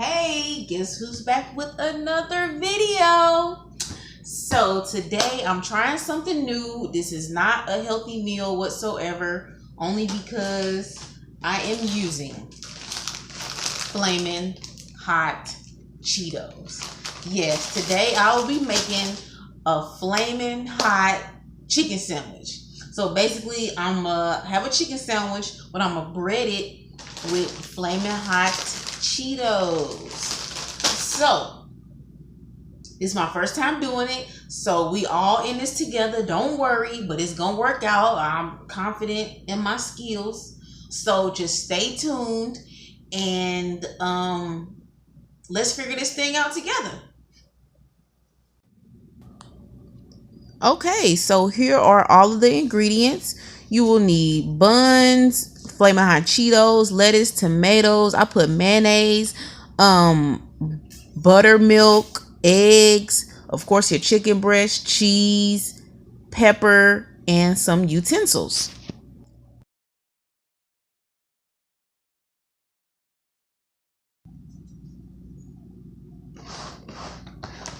Hey, guess who's back with another video? So today I'm trying something new. This is not a healthy meal whatsoever, only because I am using Flamin Hot Cheetos. Yes, today I will be making a Flamin Hot chicken sandwich. So basically I'm gonna have a chicken sandwich, but I'm gonna bread it with Flamin Hot Cheetos. So this is my first time doing it, so we all in this together. Don't worry, but it's gonna work out. I'm confident in my skills, so just stay tuned and let's figure this thing out together. Okay, so here are all of the ingredients. You will need buns, Flamin' Hot Cheetos, lettuce, tomatoes. I put mayonnaise, buttermilk, eggs, of course your chicken breast, cheese, pepper, and some utensils.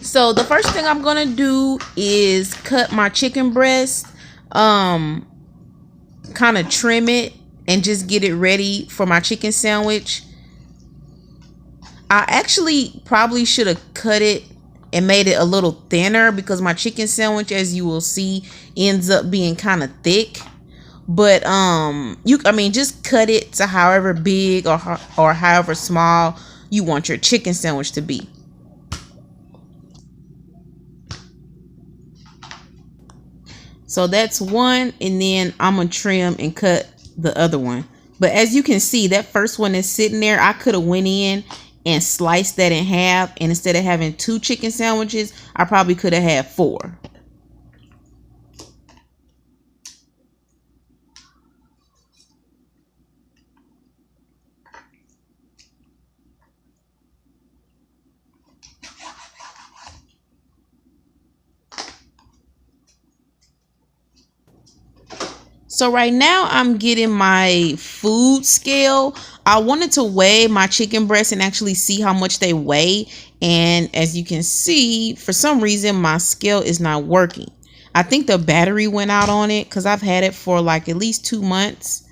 So the first thing I'm gonna do is cut my chicken breast, kind of trim it and just get it ready for my chicken sandwich. I actually probably should have cut it and made it a little thinner because my chicken sandwich, as you will see, ends up being kind of thick. But just cut it to however big or however small you want your chicken sandwich to be. So that's one, and then I'm gonna trim and cut the other one. But as you can see, that first one is sitting there. I could have went in and sliced that in half, and instead of having 2 chicken sandwiches, I probably could have had 4. So right now I'm getting my food scale. I wanted to weigh my chicken breast and actually see how much they weigh. And as you can see, for some reason, my scale is not working. I think the battery went out on it because I've had it for like at least 2 months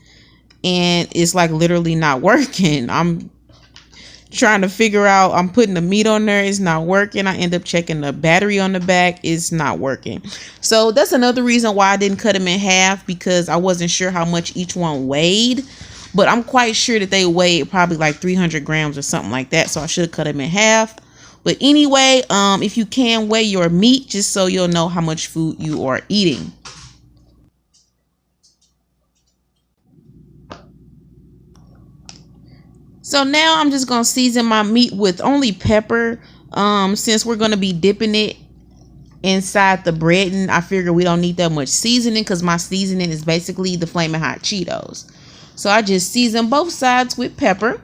and it's like literally not working. I'm trying to figure out, I'm putting the meat on there, it's not working. I end up checking the battery on the back, it's not working. So that's another reason why I didn't cut them in half, because I wasn't sure how much each one weighed, but I'm quite sure that they weighed probably like 300 grams or something like that, so I should cut them in half. But anyway, if you can weigh your meat, just so you'll know how much food you are eating. So now I'm just going to season my meat with only pepper. Since we're going to be dipping it inside the breading, I figure we don't need that much seasoning because my seasoning is basically the Flamin' Hot Cheetos. So I just season both sides with pepper.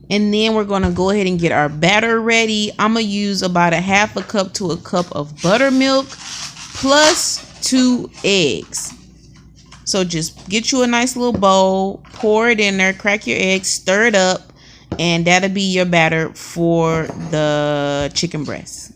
And then we're going to go ahead and get our batter ready. I'm going to use about a half a cup to a cup of buttermilk plus 2 eggs. So just get you a nice little bowl, pour it in there, crack your eggs, stir it up, and that'll be your batter for the chicken breast.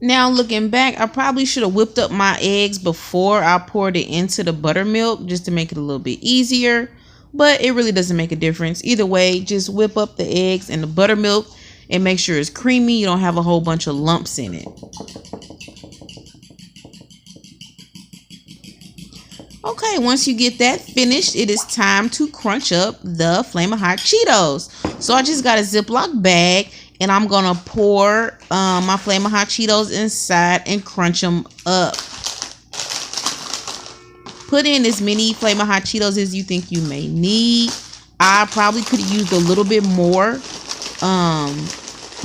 Now looking back, I probably should have whipped up my eggs before I poured it into the buttermilk just to make it a little bit easier. But it really doesn't make a difference. Either way, just whip up the eggs and the buttermilk and make sure it's creamy. You don't have a whole bunch of lumps in it. Okay, once you get that finished, it is time to crunch up the Flamin' Hot Cheetos. So I just got a Ziploc bag And I'm gonna pour my Flamin Hot Cheetos inside and crunch them up. Put in as many Flamin Hot Cheetos as you think you may need. I probably could have used a little bit more,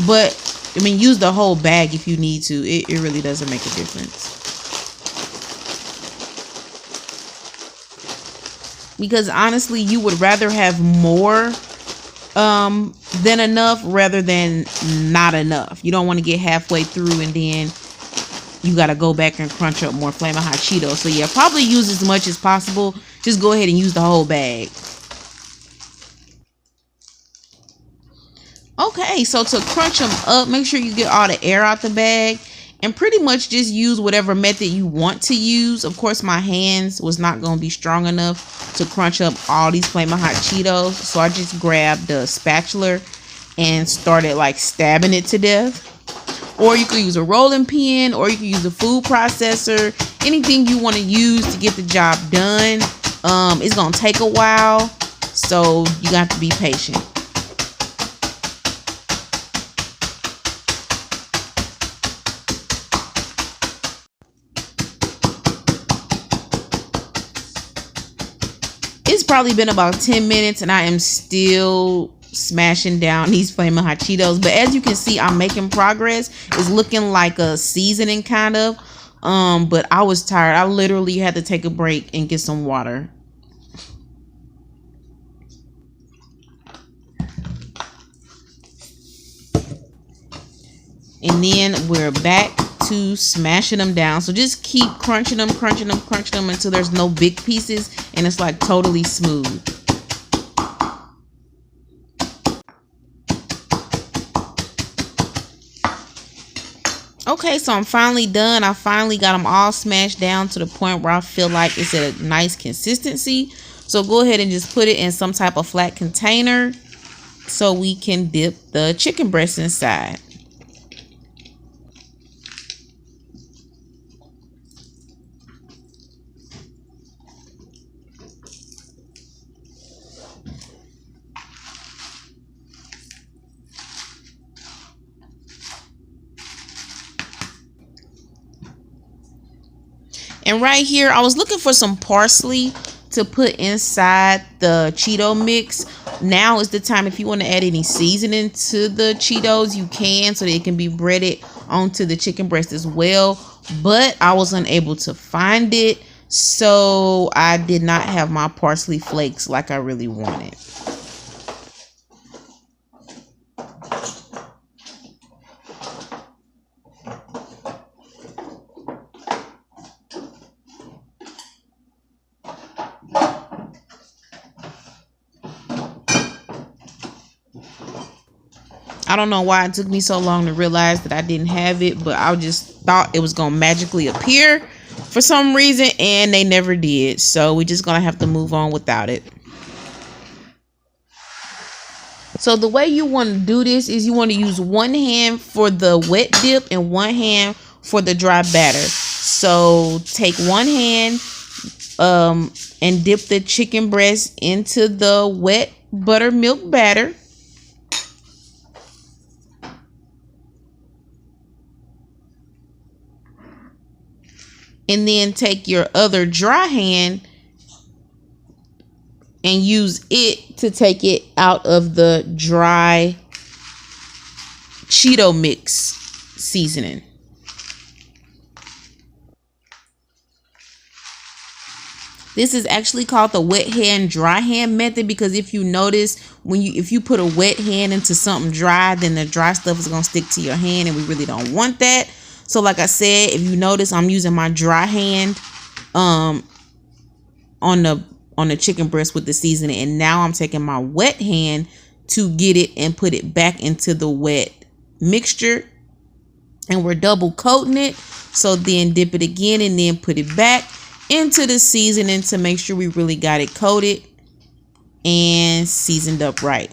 but I mean, use the whole bag if you need to. It really doesn't make a difference. Because honestly, you would rather have more than enough rather than not enough. You don't want to get halfway through and then you got to go back and crunch up more Flamin Hot Cheetos. So yeah, probably use as much as possible. Just go ahead and use the whole bag. Okay, so to crunch them up, make sure you get all the air out the bag and pretty much just use whatever method you want to use. Of course, my hands was not going to be strong enough to crunch up all these Flamin Hot Cheetos. So I just grabbed the spatula and started like stabbing it to death. Or you could use a rolling pin, or you can use a food processor. Anything you want to use to get the job done. It's going to take a while, so you got to be patient. It's probably been about 10 minutes and I am still smashing down these Flamin Hot Cheetos. But as you can see, I'm making progress. It's looking like a seasoning kind of. But I was tired. I literally had to take a break and get some water. And then we're back to smashing them down. So just keep crunching them until there's no big pieces and it's like totally smooth. Okay, so I'm finally done. I finally got them all smashed down to the point where I feel like it's at a nice consistency. So go ahead and just put it in some type of flat container so we can dip the chicken breast inside. And right here, I was looking for some parsley to put inside the Cheeto mix. Now is the time. If you want to add any seasoning to the Cheetos, you can, so that it can be breaded onto the chicken breast as well. But I was unable to find it, so I did not have my parsley flakes like I really wanted. I don't know why it took me so long to realize that I didn't have it, but I just thought it was going to magically appear for some reason, and they never did. So we're just going to have to move on without it. So the way you want to do this is you want to use one hand for the wet dip and one hand for the dry batter. So take one hand and dip the chicken breast into the wet buttermilk batter. And then take your other dry hand and use it to take it out of the dry Cheeto mix seasoning. This is actually called the wet hand, dry hand method, because if you notice, if you put a wet hand into something dry, then the dry stuff is going to stick to your hand, and we really don't want that. So like I said, if you notice, I'm using my dry hand on the chicken breast with the seasoning, and now I'm taking my wet hand to get it and put it back into the wet mixture, and we're double coating it. So then dip it again and then put it back into the seasoning to make sure we really got it coated and seasoned up right.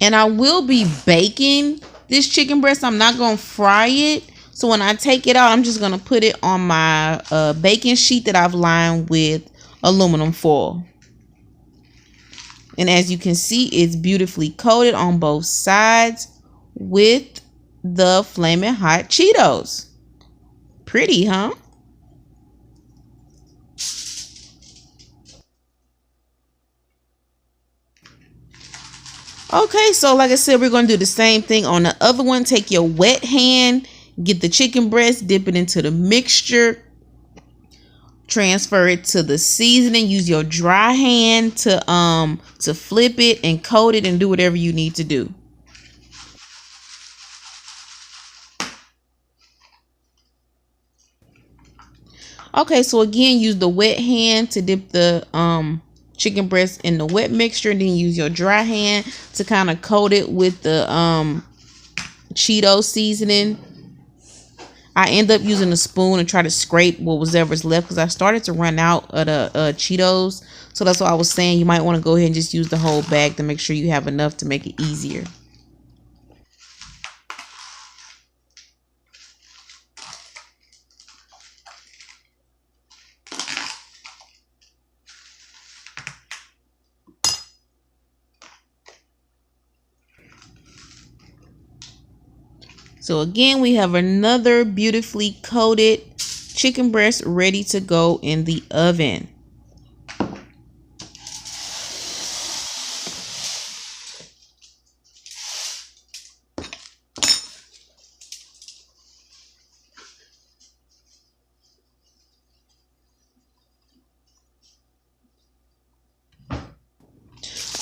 And I will be baking this chicken breast. I'm not going to fry it. So when I take it out, I'm just going to put it on my baking sheet that I've lined with aluminum foil. And as you can see, it's beautifully coated on both sides with the Flamin Hot Cheetos. Pretty, huh? Okay, so like I said, we're going to do the same thing on the other one. Take your wet hand, get the chicken breast, dip it into the mixture, transfer it to the seasoning, use your dry hand to flip it and coat it and do whatever you need to do. Okay, so again, use the wet hand to dip the chicken breast in the wet mixture, and then use your dry hand to kind of coat it with the Cheeto seasoning. I end up using a spoon and try to scrape what was ever's left because I started to run out of the Cheetos. So that's why I was saying you might want to go ahead and just use the whole bag to make sure you have enough to make it easier. So again, we have another beautifully coated chicken breast ready to go in the oven.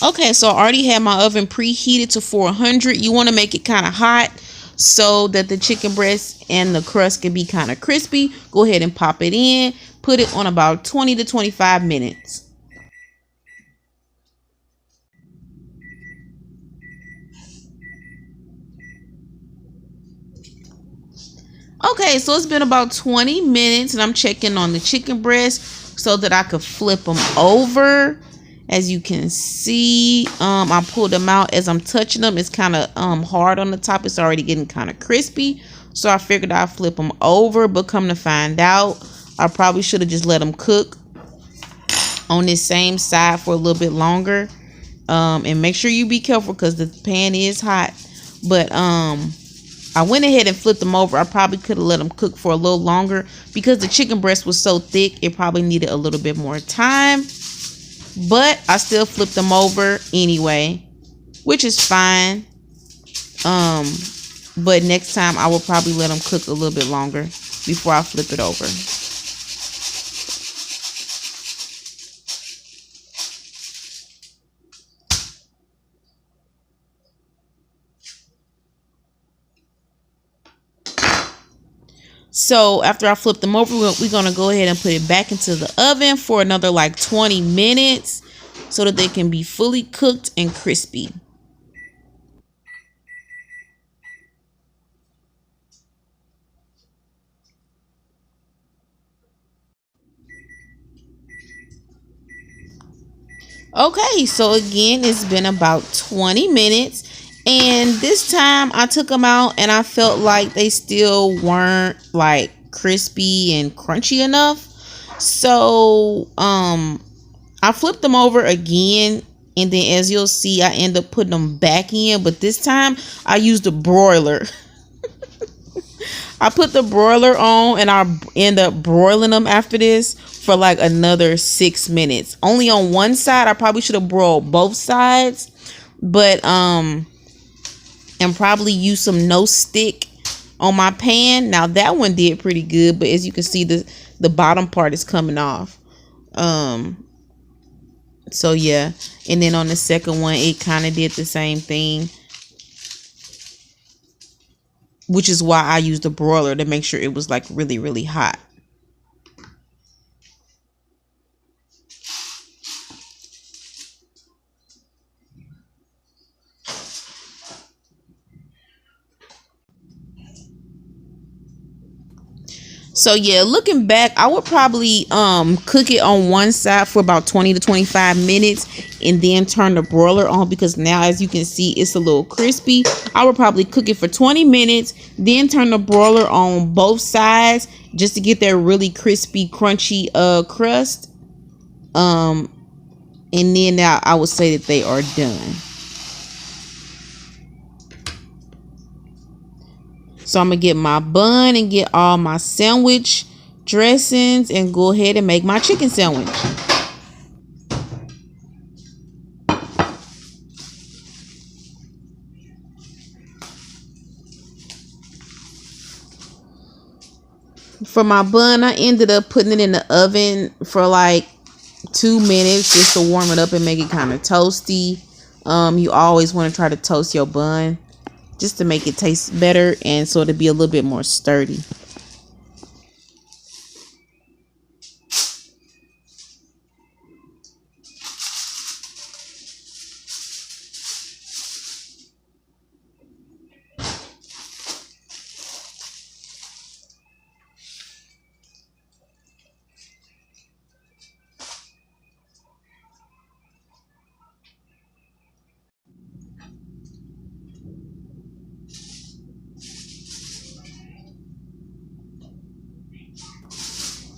Okay, so I already have my oven preheated to 400. You want to make it kind of hot so that the chicken breast and the crust can be kind of crispy. Go ahead and pop it in. Put it on about 20 to 25 minutes. Okay, so it's been about 20 minutes and I'm checking on the chicken breast so that I could flip them over. As you can see, I pulled them out. As I'm touching them, it's kind of hard on the top. It's already getting kind of crispy. So I figured I'd flip them over, but come to find out, I probably should have just let them cook on this same side for a little bit longer. And make sure you be careful because the pan is hot. But I went ahead and flipped them over. I probably could have let them cook for a little longer because the chicken breast was so thick. It probably needed a little bit more time. But I still flipped them over anyway, which is fine. But next time I will probably let them cook a little bit longer before I flip it over. So after I flip them over, we're going to go ahead and put it back into the oven for another like 20 minutes so that they can be fully cooked and crispy. Okay, so again, it's been about 20 minutes. And this time I took them out and I felt like they still weren't like crispy and crunchy enough. So I flipped them over again. And then as you'll see, I end up putting them back in. But this time I used a broiler. I put the broiler on and I end up broiling them after this for like another 6 minutes. Only on one side. I probably should have broiled both sides. But and probably use some no stick on my pan. Now that one did pretty good, but as you can see, the bottom part is coming off. So yeah, and then on the second one, it kind of did the same thing, which is why I used the broiler to make sure it was like really, really hot. So yeah, looking back, I would probably cook it on one side for about 20 to 25 minutes and then turn the broiler on because now as you can see it's a little crispy. I would probably cook it for 20 minutes, then turn the broiler on both sides just to get that really crispy, crunchy crust. And then now I would say that they are done. So I'm gonna get my bun and get all my sandwich dressings and go ahead and make my chicken sandwich. For my bun, I ended up putting it in the oven for like 2 minutes just to warm it up and make it kind of toasty. You always want to try to toast your bun just to make it taste better and so it'll be a little bit more sturdy.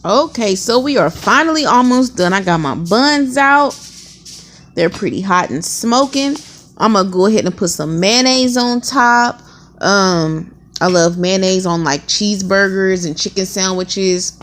Okay, so we are finally almost done. I got my buns out. They're pretty hot and smoking. I'm gonna go ahead and put some mayonnaise on top. I love mayonnaise on like cheeseburgers and chicken sandwiches.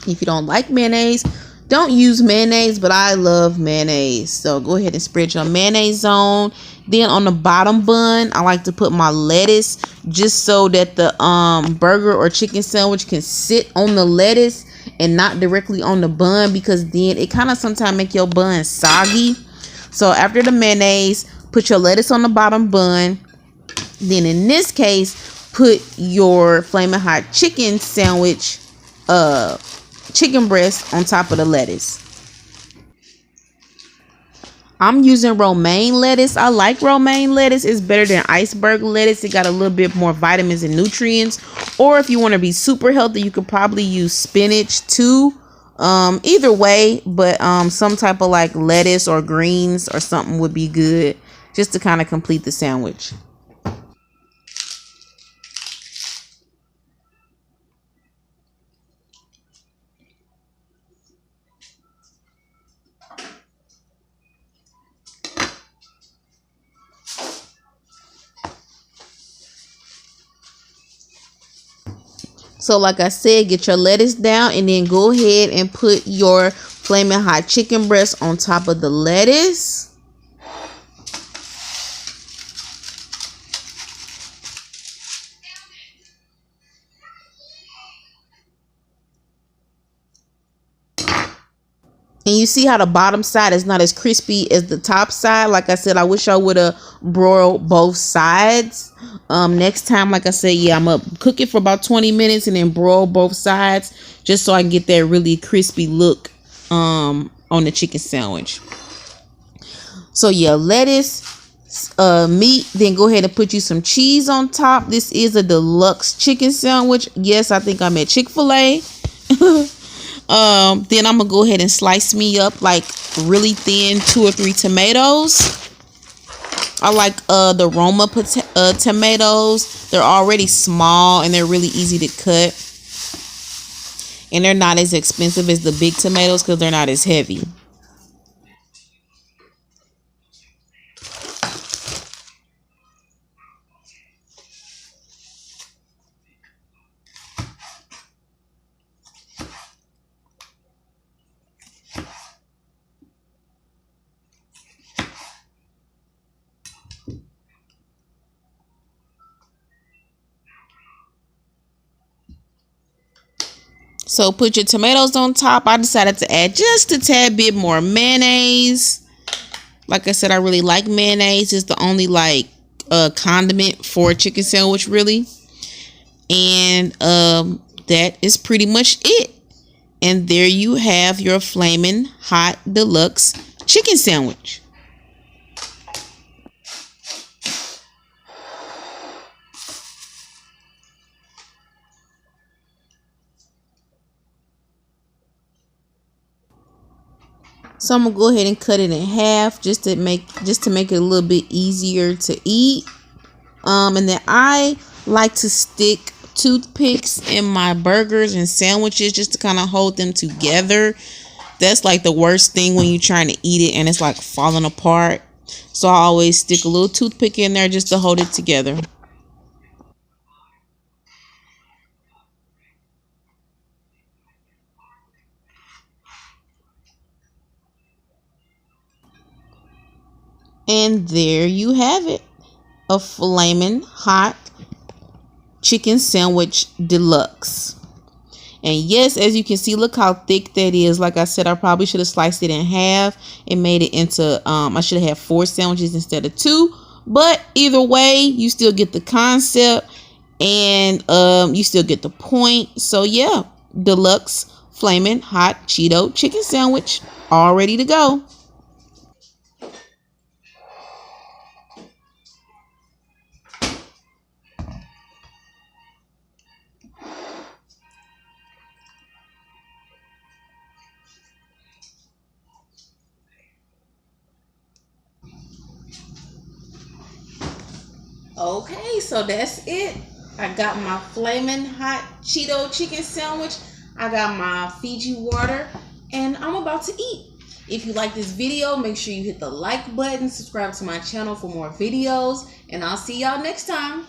If you don't like mayonnaise, don't use mayonnaise, but I love mayonnaise. So go ahead and spread your mayonnaise on. Then on the bottom bun, I like to put my lettuce just so that the burger or chicken sandwich can sit on the lettuce and not directly on the bun, because then it kind of sometimes make your bun soggy. So after the mayonnaise, put your lettuce on the bottom bun. Then in this case, put your Flamin Hot chicken sandwich, chicken breast on top of the lettuce. I'm using romaine lettuce. I like romaine lettuce. It's better than iceberg lettuce. It got a little bit more vitamins and nutrients. Or if you want to be super healthy, you could probably use spinach too. Either way, but some type of like lettuce or greens or something would be good just to kind of complete the sandwich. So like I said, get your lettuce down and then go ahead and put your Flamin' Hot chicken breast on top of the lettuce. And you see how the bottom side is not as crispy as the top side. Like I said, I wish I would have broiled both sides. Next time, like I said, yeah, I'm gonna cook it for about 20 minutes and then broil both sides just so I can get that really crispy look on the chicken sandwich. So yeah, lettuce, meat, then go ahead and put you some cheese on top. This is a deluxe chicken sandwich. Yes, I think I'm at Chick-fil-A. Then I'm gonna go ahead and slice me up like really thin 2 or 3 tomatoes. I like the Roma tomatoes. They're already small and they're really easy to cut. And they're not as expensive as the big tomatoes because they're not as heavy. So put your tomatoes on top. I decided to add just a tad bit more mayonnaise. Like I said, I really like mayonnaise. It's the only like condiment for a chicken sandwich really. And that is pretty much it. And there you have your Flamin' Hot Deluxe chicken sandwich. So I'm gonna go ahead and cut it in half just to make it a little bit easier to eat. And then I like to stick toothpicks in my burgers and sandwiches just to kind of hold them together. That's like the worst thing when you're trying to eat it and it's like falling apart. So I always stick a little toothpick in there just to hold it together. And there you have it. A Flamin' Hot Chicken Sandwich Deluxe. And yes, as you can see, look how thick that is. Like I said, I probably should have sliced it in half and made it into, I should have had 4 sandwiches instead of 2. But either way, you still get the concept and you still get the point. So yeah, Deluxe Flamin' Hot Cheeto Chicken Sandwich, all ready to go. Okay, so that's it. I got my Flamin' Hot Cheeto Chicken Sandwich. I got my Fiji water, and I'm about to eat. If you like this video, make sure you hit the like button, subscribe to my channel for more videos, and I'll see y'all next time.